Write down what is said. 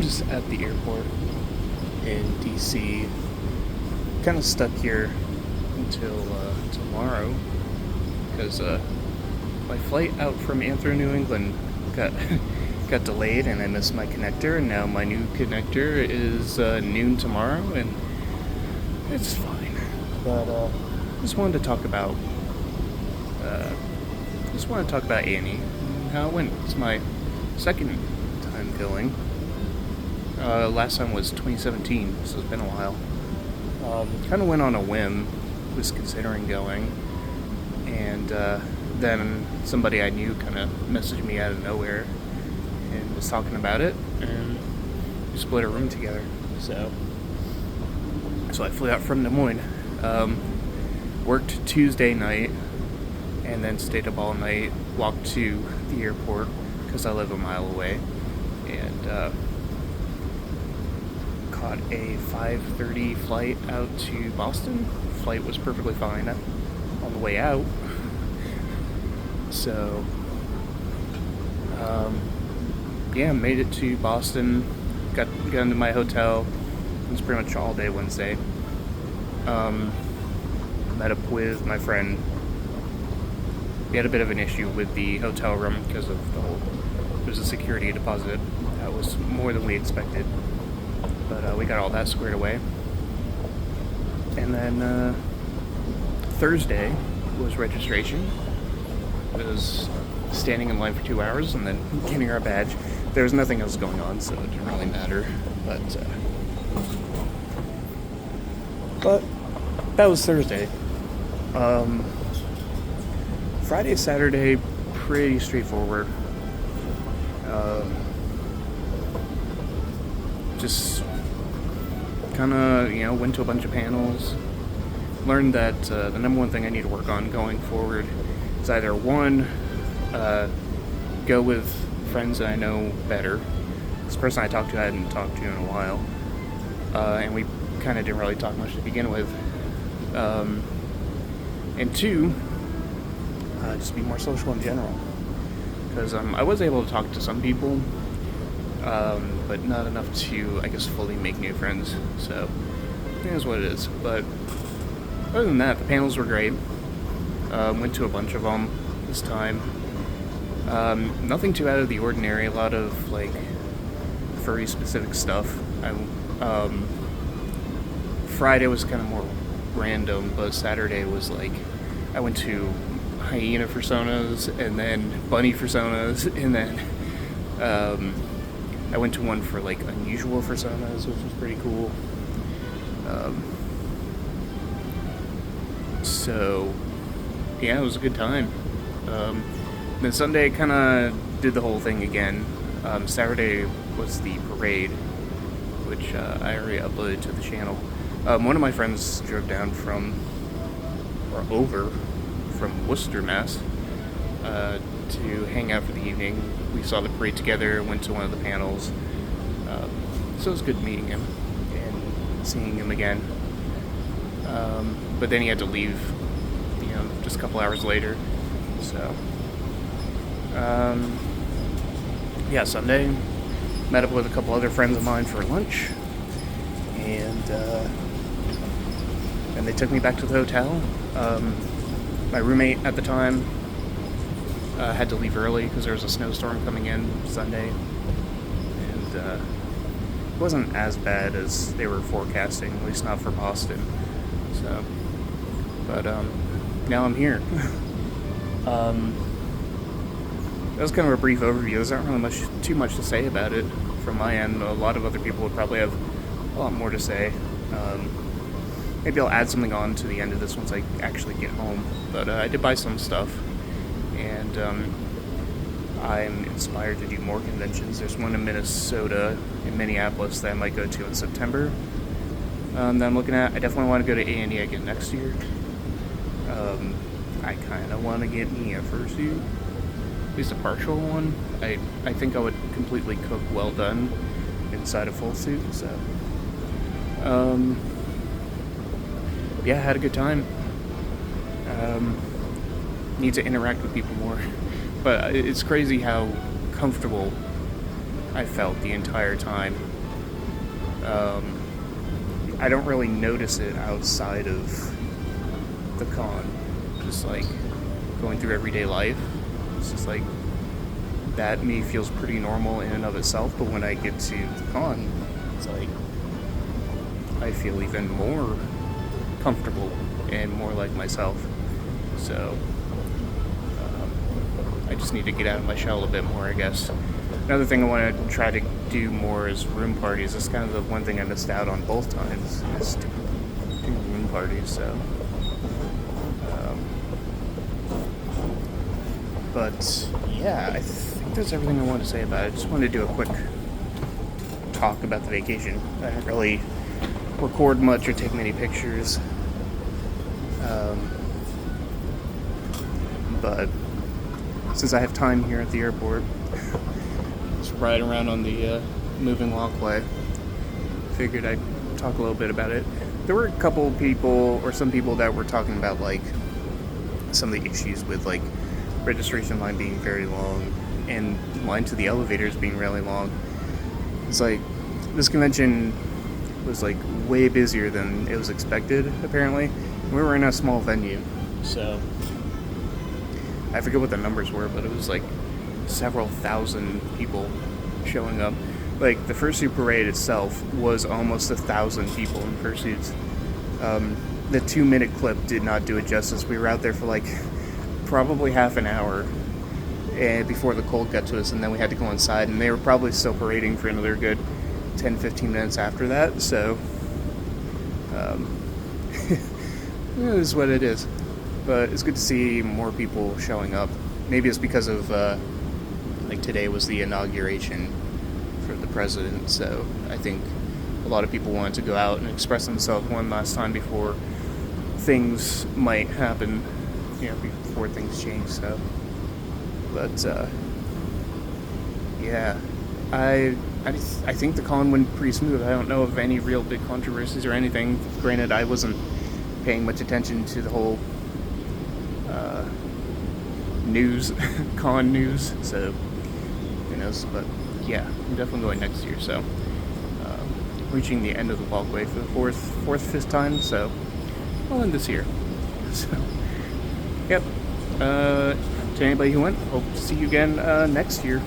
I'm just at the airport in DC. Kind of stuck here until tomorrow because my flight out from Anthro, New England got got delayed and I missed my connector, and now my new connector is noon tomorrow, and it's fine. But just wanted to talk about Annie and how it went. It's my second time going. Last time was 2017, so it's been a while. Kind of went on a whim, was considering going, and then somebody I knew kind of messaged me out of nowhere and was talking about it, and we split a room together. So I flew out from Des Moines, worked Tuesday night, and then stayed up all night, walked to the airport because I live a mile away, and caught a 5:30 flight out to Boston. Flight was perfectly fine on the way out. So, made it to Boston, got into my hotel. It was pretty much all day Wednesday. Met up with my friend. We had a bit of an issue with the hotel room because of there's a security deposit that was more than we expected. But we got all that squared away. And then Thursday was registration. It was standing in line for 2 hours and then getting our badge. There was nothing else going on, so it didn't really matter. But that was Thursday. Friday, Saturday, pretty straightforward. Just kind of, went to a bunch of panels. Learned that the number one thing I need to work on going forward is either one, go with friends that I know better. This person I talked to I hadn't talked to in a while, and we kind of didn't really talk much to begin with. And two, just be more social in general, because I was able to talk to some people, but not enough to, I guess, fully make new friends. So it is what it is. But other than that, the panels were great. Went to a bunch of them this time. Nothing too out of the ordinary. A lot of furry specific stuff. Friday was kind of more random, but Saturday was I went to hyena personas and then bunny personas, and then I went to one for unusual personas, which was pretty cool. So yeah, it was a good time. Then Sunday kind of did the whole thing again. Saturday was the parade, which I already uploaded to the channel. One of my friends drove down from Worcester, Mass, to hang out for the evening. We saw the parade together, went to one of the panels. So it was good meeting him and seeing him again. But then he had to leave, just a couple hours later. So, Sunday, met up with a couple other friends of mine for lunch, and they took me back to the hotel. My roommate at the time had to leave early because there was a snowstorm coming in Sunday, and it wasn't as bad as they were forecasting, at least not for Boston. So, but now I'm here. That was kind of a brief overview. There's not really too much to say about it from my end. A lot of other people would probably have a lot more to say. Maybe I'll add something on to the end of this once I actually get home. But I did buy some stuff, and I'm inspired to do more conventions. There's one in Minnesota, in Minneapolis, that I might go to in September. That I'm looking at. I definitely want to go to A&E again next year. I kind of want to get me a fursuit, at least a partial one. I think I would completely cook well done inside a full suit. So, I had a good time. Need to interact with people more, but it's crazy how comfortable I felt the entire time I don't really notice it outside of the con. Just like going through everyday life. It's just like that me feels pretty normal in and of itself, but when I get to the con, it's like I feel even more comfortable and more like myself. So I just need to get out of my shell a bit more, I guess. Another thing I want to try to do more is room parties. That's kind of the one thing I missed out on both times, is doing room parties. So, but yeah, I think that's everything I wanted to say about it. I just wanted to do a quick talk about the vacation. I didn't really record much or take many pictures, but since I have time here at the airport, just riding around on the moving walkway, figured I'd talk a little bit about it. There were a couple people, or some people, that were talking about like some of the issues with like registration line being very long and line to the elevators being really long. It's like this convention was like way busier than it was expected, apparently. We were in a small venue, so I forget what the numbers were, but it was like several thousand people showing up. Like the fursuit parade itself was almost 1,000 people in fursuits. The 2-minute clip did not do it justice. We were out there for like probably half an hour and before the cold got to us, and then we had to go inside, and they were probably still parading for another good 10-15 minutes after that. So it is what it is. But it's good to see more people showing up. Maybe it's because of like today was the inauguration for the president, so I think a lot of people wanted to go out and express themselves one last time before things might happen, before things change. So, but yeah, I think the con went pretty smooth. I don't know of any real big controversies or anything. Granted, I wasn't paying much attention to the whole news, con news, so who knows. But yeah, I'm definitely going next year. So reaching the end of the walkway for the fifth time. So I'll end this year. So yep. To anybody who went, hope to see you again next year.